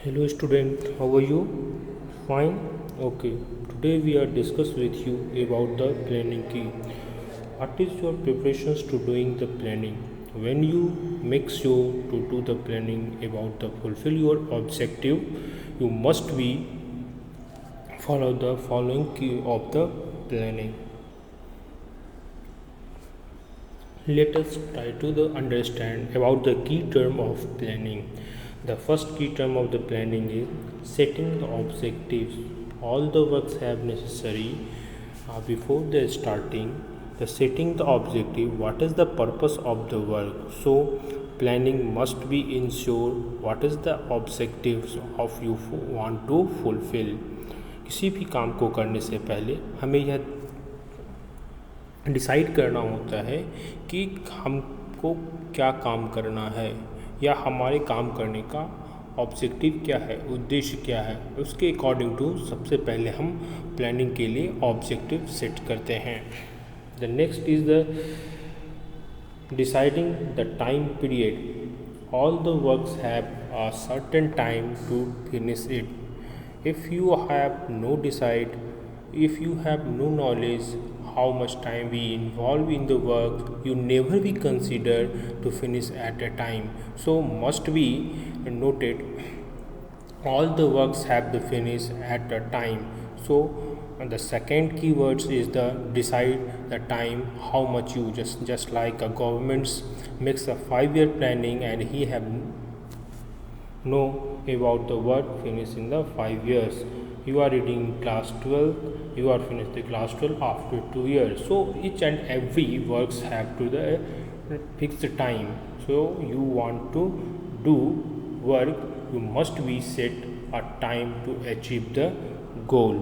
Hello student, how are you? Fine? Okay. Today we are discuss with you about the planning key. What is your preparations to doing the planning? When you make sure to do the planning about the fulfill your objective, you must be follow the following key of the planning. Let us try to understand about the key term of planning. The first key term of the planning is setting the objectives. All the works have necessary before the starting. The setting the objective. What is the purpose of the work? So planning must be ensure what is the objectives of you want to fulfill. किसी भी काम को करने से पहले हमें यह decide करना होता है कि हमको क्या काम करना है या हमारे काम करने का ऑब्जेक्टिव क्या है, उद्देश्य क्या है। उसके अकॉर्डिंग टू सबसे पहले हम प्लानिंग के लिए ऑब्जेक्टिव सेट करते हैं। The next is the deciding the time period. All the works have a certain time to finish it. If you have no decide, if you have no knowledge how much time we involve in the work, you never be considered to finish at a time. So must be noted all the works have to finish at a time. So the second keywords is the decide the time how much you just like a government makes a 5-year planning and he have know about the work finished in the 5 years. You are reading class 12, you are finished the class 12 after 2 years. So each and every works have to the fixed time. So you want to do work, you must be set a time to achieve the goal.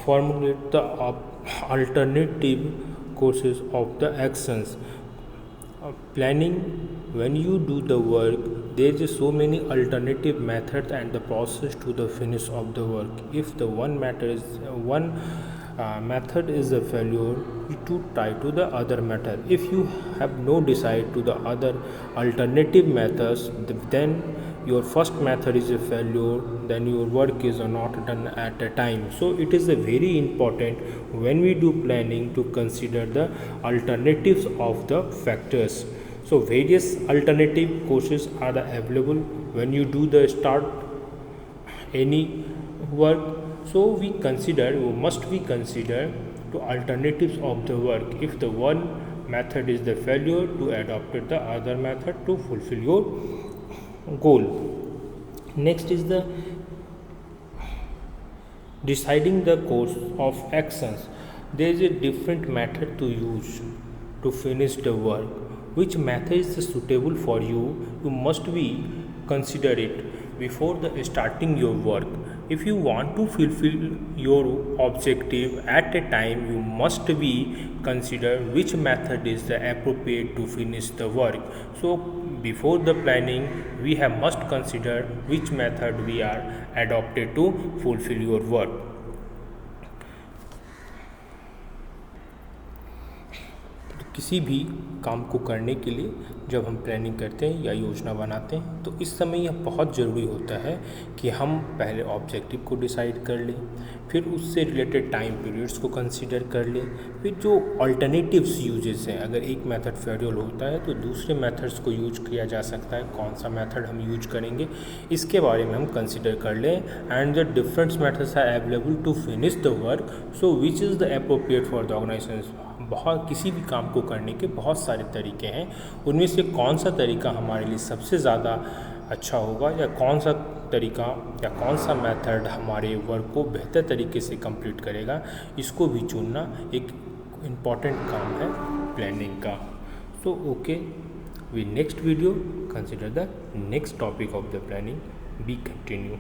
Formulate the alternative courses of the actions. Planning, when you do the work, there is so many alternative methods and the process to the finish of the work. If the one method is a failure, you to try to the other method. If you have no decide to the other alternative methods, then your first method is a failure, then your work is not done at a time. So it is a very important when we do planning to consider the alternatives of the factors. So various alternative courses are available when you do the start any work. So we must be consider to alternatives of the work. If the one method is the failure, to adopt the other method to fulfill your goal. Next is the deciding the course of actions. There is a different method to use to finish the work. Which method is suitable for you? You must be consider it before the starting your work. If you want to fulfill your objective at a time, you must be consider which method is the appropriate to finish the work. So before the planning, we have must consider which method we are adopted to fulfill your work. किसी भी काम को करने के लिए जब हम planning करते हैं या योजना बनाते हैं तो इस समय यह बहुत ज़रूरी होता है कि हम पहले ऑब्जेक्टिव को डिसाइड कर लें, फिर उससे रिलेटेड टाइम पीरियड्स को कंसीडर कर लें, फिर जो अल्टरनेटिव्स यूजेस हैं, अगर एक मेथड फेलियर होता है तो दूसरे मेथड्स को यूज किया जा सकता है, कौन सा मेथड हम यूज करेंगे इसके बारे में हम कंसिडर कर लें। And the different methods are available to finish the work, so which is the appropriate for the organization. बहुत किसी भी काम को करने के बहुत सारे तरीके हैं, उनमें से कौन सा तरीका हमारे लिए सबसे ज़्यादा अच्छा होगा या कौन सा तरीका या कौन सा मेथड हमारे वर्क को बेहतर तरीके से कंप्लीट करेगा, इसको भी चुनना एक इम्पॉर्टेंट काम है प्लानिंग का। So okay, we next video consider the next topic of the planning, be continue.